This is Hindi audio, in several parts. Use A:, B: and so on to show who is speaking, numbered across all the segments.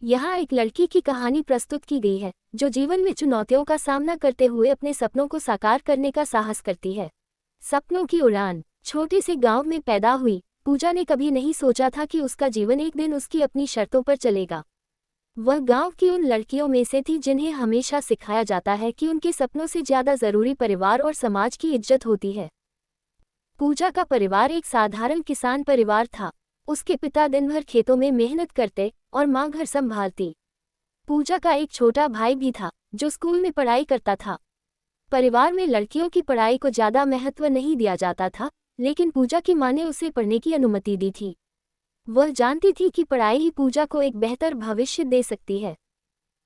A: यहाँ एक लड़की की कहानी प्रस्तुत की गई है जो जीवन में चुनौतियों का सामना करते हुए अपने सपनों को साकार करने का साहस करती है। सपनों की उड़ान। छोटे से गांव में पैदा हुई पूजा ने कभी नहीं सोचा था कि उसका जीवन एक दिन उसकी अपनी शर्तों पर चलेगा। वह गांव की उन लड़कियों में से थी जिन्हें हमेशा सिखाया जाता है कि उनके सपनों से ज्यादा जरूरी परिवार और समाज की इज्जत होती है। पूजा का परिवार एक साधारण किसान परिवार था। उसके पिता दिन भर खेतों में मेहनत करते और माँ घर संभालती। पूजा का एक छोटा भाई भी था जो स्कूल में पढ़ाई करता था। परिवार में लड़कियों की पढ़ाई को ज्यादा महत्व नहीं दिया जाता था, लेकिन पूजा की माँ ने उसे पढ़ने की अनुमति दी थी। वह जानती थी कि पढ़ाई ही पूजा को एक बेहतर भविष्य दे सकती है।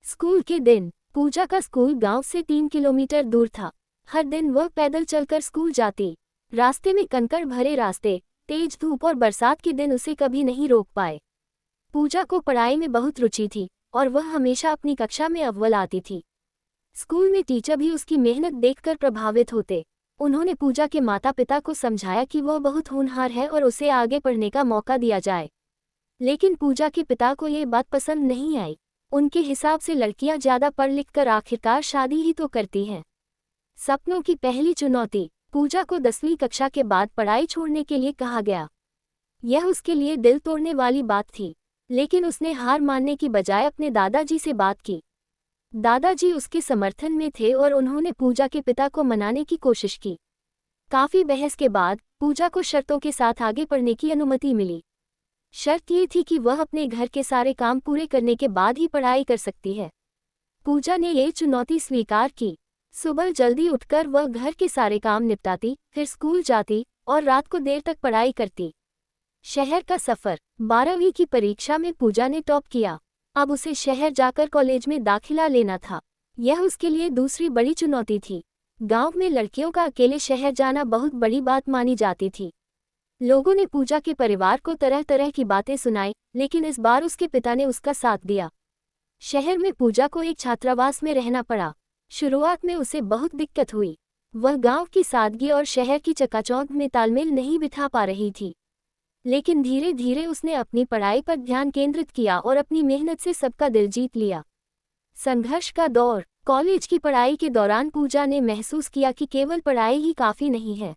A: स्कूल के दिन। पूजा का स्कूल गांव से 3 किलोमीटर दूर था। हर दिन वह पैदल चलकर स्कूल जाती। रास्ते में कंकड़ भरे रास्ते, तेज धूप और बरसात के दिन उसे कभी नहीं रोक पाए। पूजा को पढ़ाई में बहुत रुचि थी और वह हमेशा अपनी कक्षा में अव्वल आती थी। स्कूल में टीचर भी उसकी मेहनत देखकर प्रभावित होते। उन्होंने पूजा के माता पिता को समझाया कि वह बहुत होनहार है और उसे आगे पढ़ने का मौका दिया जाए। लेकिन पूजा के पिता को ये बात पसंद नहीं आई। उनके हिसाब से लड़कियां ज्यादा पढ़ लिख कर आखिरकार शादी ही तो करती हैं। सपनों की पहली चुनौती। पूजा को 10वीं कक्षा के बाद पढ़ाई छोड़ने के लिए कहा गया। यह उसके लिए दिल तोड़ने वाली बात थी, लेकिन उसने हार मानने की बजाय अपने दादाजी से बात की। दादाजी उसके समर्थन में थे और उन्होंने पूजा के पिता को मनाने की कोशिश की। काफी बहस के बाद पूजा को शर्तों के साथ आगे पढ़ने की अनुमति मिली। शर्त ये थी कि वह अपने घर के सारे काम पूरे करने के बाद ही पढ़ाई कर सकती है। पूजा ने ये चुनौती स्वीकार की। सुबह जल्दी उठकर वह घर के सारे काम निपटाती, फिर स्कूल जाती और रात को देर तक पढ़ाई करती। शहर का सफर। 12वीं की परीक्षा में पूजा ने टॉप किया। अब उसे शहर जाकर कॉलेज में दाखिला लेना था। यह उसके लिए दूसरी बड़ी चुनौती थी। गांव में लड़कियों का अकेले शहर जाना बहुत बड़ी बात मानी जाती थी। लोगों ने पूजा के परिवार को तरह तरह की बातें सुनाई, लेकिन इस बार उसके पिता ने उसका साथ दिया। शहर में पूजा को एक छात्रावास में रहना पड़ा। शुरुआत में उसे बहुत दिक्कत हुई। वह गांव की सादगी और शहर की चकाचौंध में तालमेल नहीं बिठा पा रही थी। लेकिन धीरे धीरे उसने अपनी पढ़ाई पर ध्यान केंद्रित किया और अपनी मेहनत से सबका दिल जीत लिया। संघर्ष का दौर। कॉलेज की पढ़ाई के दौरान पूजा ने महसूस किया कि केवल पढ़ाई ही काफ़ी नहीं है।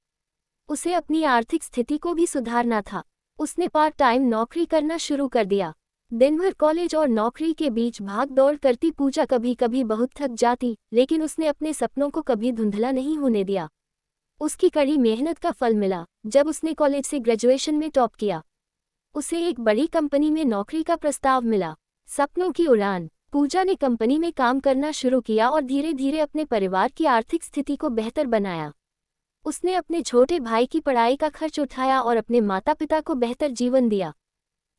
A: उसे अपनी आर्थिक स्थिति को भी सुधारना था। उसने पार्ट टाइम नौकरी करना शुरू कर दिया। दिन भर कॉलेज और नौकरी के बीच भाग दौड़ करती पूजा कभी कभी बहुत थक जाती, लेकिन उसने अपने सपनों को कभी धुंधला नहीं होने दिया। उसकी कड़ी मेहनत का फल मिला जब उसने कॉलेज से ग्रेजुएशन में टॉप किया। उसे एक बड़ी कंपनी में नौकरी का प्रस्ताव मिला। सपनों की उड़ान। पूजा ने कंपनी में काम करना शुरू किया और धीरे धीरे अपने परिवार की आर्थिक स्थिति को बेहतर बनाया। उसने अपने छोटे भाई की पढ़ाई का खर्च उठाया और अपने माता पिता को बेहतर जीवन दिया।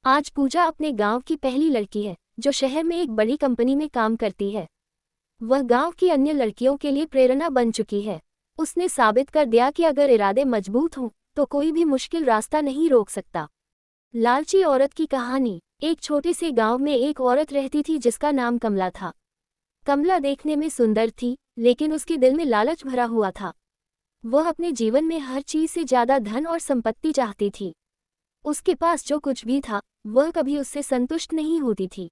A: आज पूजा अपने गांव की पहली लड़की है जो शहर में एक बड़ी कंपनी में काम करती है। वह गांव की अन्य लड़कियों के लिए प्रेरणा बन चुकी है। उसने साबित कर दिया कि अगर इरादे मजबूत हों तो कोई भी मुश्किल रास्ता नहीं रोक सकता। लालची औरत की कहानी। एक छोटे से गांव में एक औरत रहती थी जिसका नाम कमला था। कमला देखने में सुंदर थी, लेकिन उसके दिल में लालच भरा हुआ था। वह अपने जीवन में हर चीज से ज्यादा धन और संपत्ति चाहती थी। उसके पास जो कुछ भी था वह कभी उससे संतुष्ट नहीं होती थी।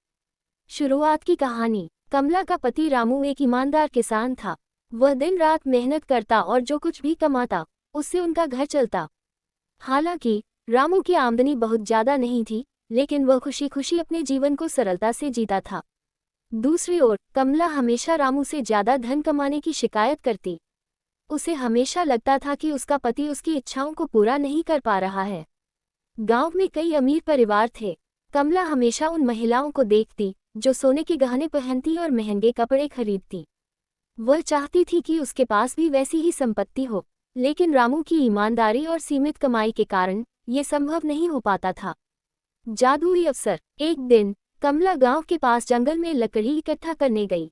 A: शुरुआत की कहानी। कमला का पति रामू एक ईमानदार किसान था। वह दिन रात मेहनत करता और जो कुछ भी कमाता उससे उनका घर चलता। हालांकि रामू की आमदनी बहुत ज्यादा नहीं थी, लेकिन वह खुशी खुशी अपने जीवन को सरलता से जीता था। दूसरी ओर कमला हमेशा रामू से ज्यादा धन कमाने की शिकायत करती। उसे हमेशा लगता था कि उसका पति उसकी इच्छाओं को पूरा नहीं कर पा रहा है। गांव में कई अमीर परिवार थे। कमला हमेशा उन महिलाओं को देखती जो सोने के गहने पहनती और महंगे कपड़े खरीदती। वह चाहती थी कि उसके पास भी वैसी ही संपत्ति हो, लेकिन रामू की ईमानदारी और सीमित कमाई के कारण ये संभव नहीं हो पाता था। जादुई अवसर। एक दिन कमला गांव के पास जंगल में लकड़ी इकट्ठा करने गई।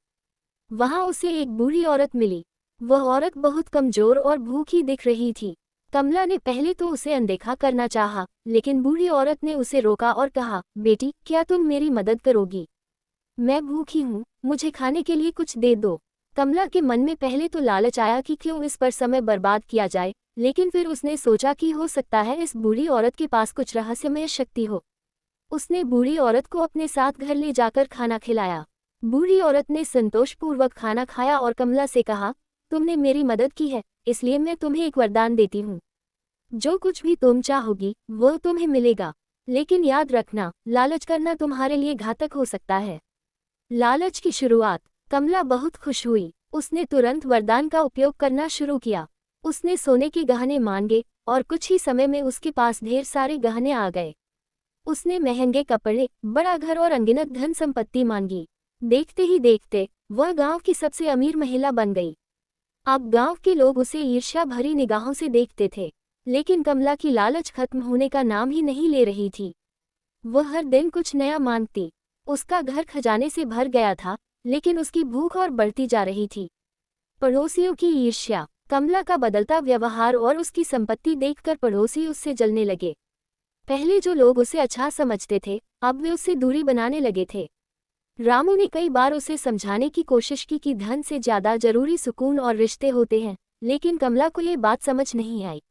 A: वहां उसे एक बूढ़ी औरत मिली। वह औरत बहुत कमजोर और भूखी दिख रही थी। कमला ने पहले तो उसे अनदेखा करना चाहा, लेकिन बूढ़ी औरत ने उसे रोका और कहा, बेटी, क्या तुम मेरी मदद करोगी? मैं भूखी हूँ, मुझे खाने के लिए कुछ दे दो। कमला के मन में पहले तो लालच आया कि क्यों इस पर समय बर्बाद किया जाए, लेकिन फिर उसने सोचा कि हो सकता है इस बूढ़ी औरत के पास कुछ रहस्यमय शक्ति हो। उसने बूढ़ी औरत को अपने साथ घर ले जाकर खाना खिलाया। बूढ़ी औरत ने संतोषपूर्वक खाना खाया और कमला से कहा, तुमने मेरी मदद की है, इसलिए मैं तुम्हें एक वरदान देती हूँ। जो कुछ भी तुम चाहोगी वो तुम्हें मिलेगा, लेकिन याद रखना, लालच करना तुम्हारे लिए घातक हो सकता है। लालच की शुरुआत। कमला बहुत खुश हुई। उसने तुरंत वरदान का उपयोग करना शुरू किया। उसने सोने के गहने मांगे और कुछ ही समय में उसके पास ढेर सारे गहने आ गए। उसने महंगे कपड़े, बड़ा घर और अनगिनत धन संपत्ति मांगी। देखते ही देखते वह गांव की सबसे अमीर महिला बन गई। अब गांव के लोग उसे ईर्ष्या भरी निगाहों से देखते थे, लेकिन कमला की लालच खत्म होने का नाम ही नहीं ले रही थी। वह हर दिन कुछ नया मांगती। उसका घर खजाने से भर गया था, लेकिन उसकी भूख और बढ़ती जा रही थी। पड़ोसियों की ईर्ष्या। कमला का बदलता व्यवहार और उसकी संपत्ति देखकर पड़ोसी उससे जलने लगे। पहले जो लोग उसे अच्छा समझते थे, अब वे उससे दूरी बनाने लगे थे। रामू ने कई बार उसे समझाने की कोशिश की कि धन से ज्यादा जरूरी सुकून और रिश्ते होते हैं, लेकिन कमला को ये बात समझ नहीं आई।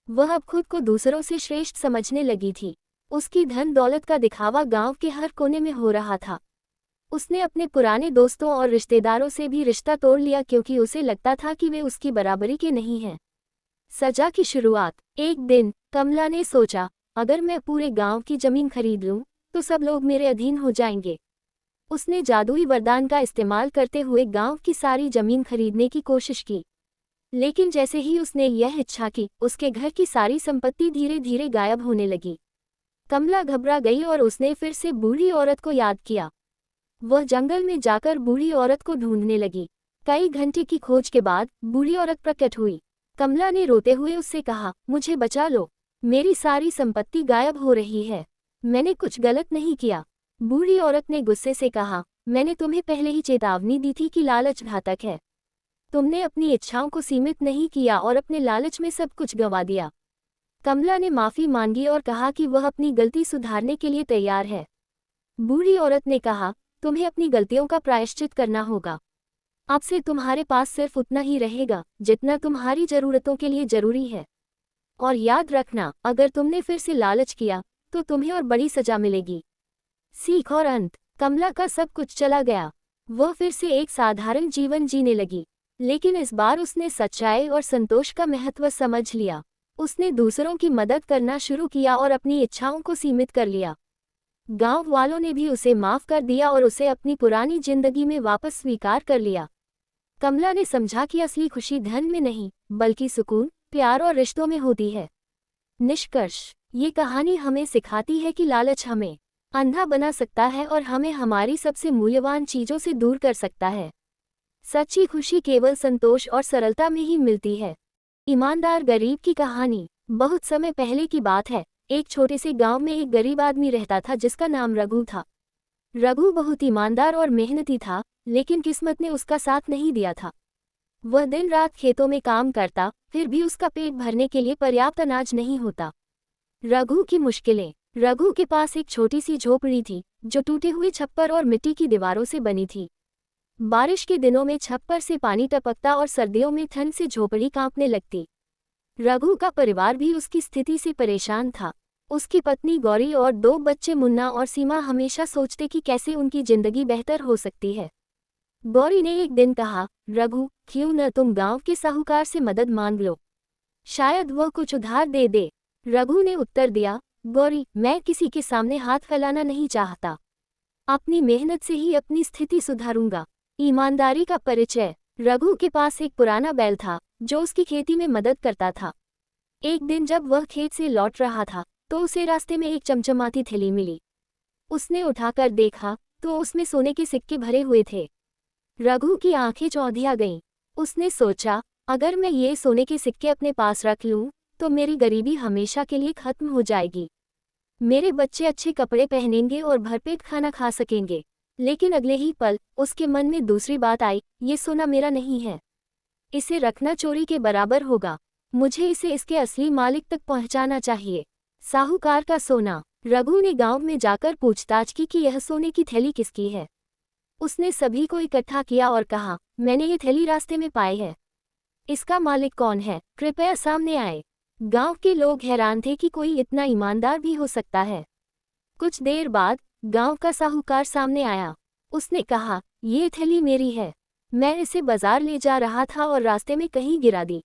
A: वह अब खुद को दूसरों से श्रेष्ठ समझने लगी थी। उसकी धन दौलत का दिखावा गांव के हर कोने में हो रहा था। उसने अपने पुराने दोस्तों और रिश्तेदारों से भी रिश्ता तोड़ लिया क्योंकि उसे लगता था कि वे उसकी बराबरी के नहीं हैं। सजा की शुरुआत। एक दिन कमला ने सोचा, अगर मैं पूरे गांव की जमीन खरीद लूं, तो सब लोग मेरे अधीन हो जाएंगे। उसने जादुई वरदान का इस्तेमाल करते हुए गांव की सारी जमीन खरीदने की कोशिश की। लेकिन जैसे ही उसने यह इच्छा की, उसके घर की सारी संपत्ति धीरे धीरे गायब होने लगी। कमला घबरा गई और उसने फिर से बूढ़ी औरत को याद किया। वह जंगल में जाकर बूढ़ी औरत को ढूंढने लगी। कई घंटे की खोज के बाद बूढ़ी औरत प्रकट हुई। कमला ने रोते हुए उससे कहा, मुझे बचा लो, मेरी सारी संपत्ति गायब हो रही है। मैंने कुछ गलत नहीं किया। बूढ़ी औरत ने गुस्से से कहा, मैंने तुम्हें पहले ही चेतावनी दी थी कि लालच घातक है। तुमने अपनी इच्छाओं को सीमित नहीं किया और अपने लालच में सब कुछ गंवा दिया। कमला ने माफी मांगी और कहा कि वह अपनी गलती सुधारने के लिए तैयार है। बूढ़ी औरत ने कहा, तुम्हें अपनी गलतियों का प्रायश्चित करना होगा। अब से तुम्हारे पास सिर्फ उतना ही रहेगा जितना तुम्हारी जरूरतों के लिए जरूरी है। और याद रखना, अगर तुमने फिर से लालच किया तो तुम्हें और बड़ी सजा मिलेगी। सीख और अंत। कमला का सब कुछ चला गया। वह फिर से एक साधारण जीवन जीने लगी, लेकिन इस बार उसने सच्चाई और संतोष का महत्व समझ लिया। उसने दूसरों की मदद करना शुरू किया और अपनी इच्छाओं को सीमित कर लिया। गांव वालों ने भी उसे माफ कर दिया और उसे अपनी पुरानी जिंदगी में वापस स्वीकार कर लिया। कमला ने समझा कि असली खुशी धन में नहीं, बल्कि सुकून, प्यार और रिश्तों में होती है। निष्कर्ष। ये कहानी हमें सिखाती है कि लालच हमें अंधा बना सकता है और हमें हमारी सबसे मूल्यवान चीजों से दूर कर सकता है। सच्ची खुशी केवल संतोष और सरलता में ही मिलती है। ईमानदार गरीब की कहानी। बहुत समय पहले की बात है। एक छोटे से गांव में एक गरीब आदमी रहता था जिसका नाम रघु था। रघु बहुत ईमानदार और मेहनती था, लेकिन किस्मत ने उसका साथ नहीं दिया था। वह दिन रात खेतों में काम करता, फिर भी उसका पेट भरने के लिए पर्याप्त अनाज नहीं होता। रघु की मुश्किलें। रघु के पास एक छोटी सी झोपड़ी थी, जो टूटे हुए छप्पर और मिट्टी की दीवारों से बनी थी। बारिश के दिनों में छप्पर से पानी टपकता और सर्दियों में ठंड से झोपड़ी कांपने लगती। रघु का परिवार भी उसकी स्थिति से परेशान था। उसकी पत्नी गौरी और 2 बच्चे मुन्ना और सीमा हमेशा सोचते कि कैसे उनकी जिंदगी बेहतर हो सकती है। गौरी ने एक दिन कहा, रघु, क्यों न तुम गांव के साहूकार से मदद मांग लो, शायद वह कुछ उधार दे दे। रघु ने उत्तर दिया, गौरी, मैं किसी के सामने हाथ फैलाना नहीं चाहता। अपनी मेहनत से ही अपनी स्थिति सुधारूंगा। ईमानदारी का परिचय। रघु के पास एक पुराना बैल था, जो उसकी खेती में मदद करता था। एक दिन जब वह खेत से लौट रहा था, तो उसे रास्ते में एक चमचमाती थैली मिली। उसने उठाकर देखा तो उसमें सोने के सिक्के भरे हुए थे। रघु की आंखें चौंधिया गईं। उसने सोचा, अगर मैं ये सोने के सिक्के अपने पास रख लूं, तो मेरी गरीबी हमेशा के लिए खत्म हो जाएगी। मेरे बच्चे अच्छे कपड़े पहनेंगे और भरपेट खाना खा सकेंगे। लेकिन अगले ही पल उसके मन में दूसरी बात आई, ये सोना मेरा नहीं है। इसे रखना चोरी के बराबर होगा। मुझे इसे इसके असली मालिक तक पहुंचाना चाहिए। साहूकार का सोना। रघु ने गांव में जाकर पूछताछ की कि यह सोने की थैली किसकी है। उसने सभी को इकट्ठा किया और कहा, मैंने ये थैली रास्ते में पाई है। इसका मालिक कौन है, कृपया सामने आए। गांव के लोग हैरान थे कि कोई इतना ईमानदार भी हो सकता है। कुछ देर बाद गांव का साहूकार सामने आया। उसने कहा, ये थैली मेरी है, मैं इसे बाजार ले जा रहा था और रास्ते में कहीं गिरा दी।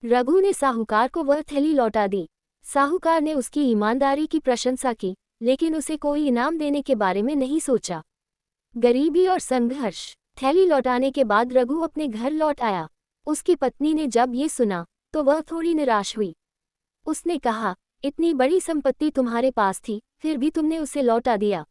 A: रघु ने साहूकार को वह थैली लौटा दी। साहूकार ने उसकी ईमानदारी की प्रशंसा की, लेकिन उसे कोई इनाम देने के बारे में नहीं सोचा। गरीबी और संघर्ष। थैली लौटाने के बाद रघु अपने घर लौट आया। उसकी पत्नी ने जब ये सुना तो वह थोड़ी निराश हुई। उसने कहा, इतनी बड़ी संपत्ति तुम्हारे पास थी, फिर भी तुमने उसे लौटा दिया।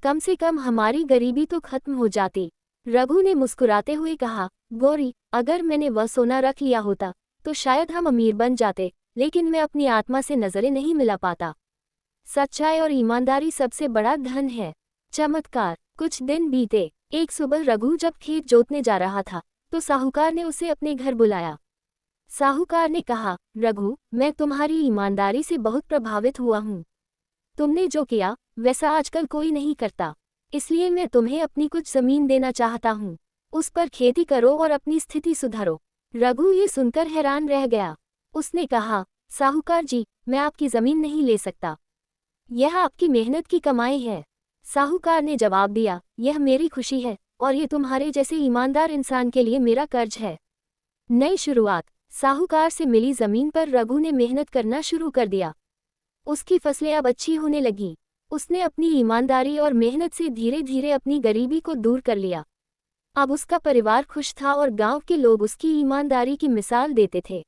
A: कम से कम हमारी गरीबी तो खत्म हो जाती। रघु ने मुस्कुराते हुए कहा, गौरी, अगर मैंने वह सोना रख लिया होता तो शायद हम अमीर बन जाते, लेकिन मैं अपनी आत्मा से नजरें नहीं मिला पाता। सच्चाई और ईमानदारी सबसे बड़ा धन है। चमत्कार। कुछ दिन बीते। एक सुबह रघु जब खेत जोतने जा रहा था तो साहूकार ने उसे अपने घर बुलाया। साहूकार ने कहा, रघु, मैं तुम्हारी ईमानदारी से बहुत प्रभावित हुआ हूँ। तुमने जो किया वैसा आजकल कोई नहीं करता, इसलिए मैं तुम्हें अपनी कुछ जमीन देना चाहता हूँ। उस पर खेती करो और अपनी स्थिति सुधारो। रघु ये सुनकर हैरान रह गया। उसने कहा, साहूकार जी, मैं आपकी जमीन नहीं ले सकता, यह आपकी मेहनत की कमाई है। साहूकार ने जवाब दिया, यह मेरी खुशी है और ये तुम्हारे जैसे ईमानदार इंसान के लिए मेरा कर्ज है। नई शुरुआत। साहूकार से मिली जमीन पर रघु ने मेहनत करना शुरू कर दिया। उसकी फसलें अब अच्छी होने लगी। उसने अपनी ईमानदारी और मेहनत से धीरे धीरे अपनी गरीबी को दूर कर लिया। अब उसका परिवार खुश था और गांव के लोग उसकी ईमानदारी की मिसाल देते थे।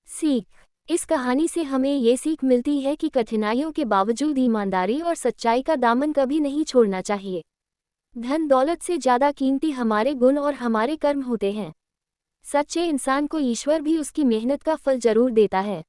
A: सीख। इस कहानी से हमें ये सीख मिलती है कि कठिनाइयों के बावजूद ईमानदारी और सच्चाई का दामन कभी नहीं छोड़ना चाहिए। धन दौलत से ज़्यादा कीमती हमारे गुण और हमारे कर्म होते हैं। सच्चे इंसान को ईश्वर भी उसकी मेहनत का फल जरूर देता है।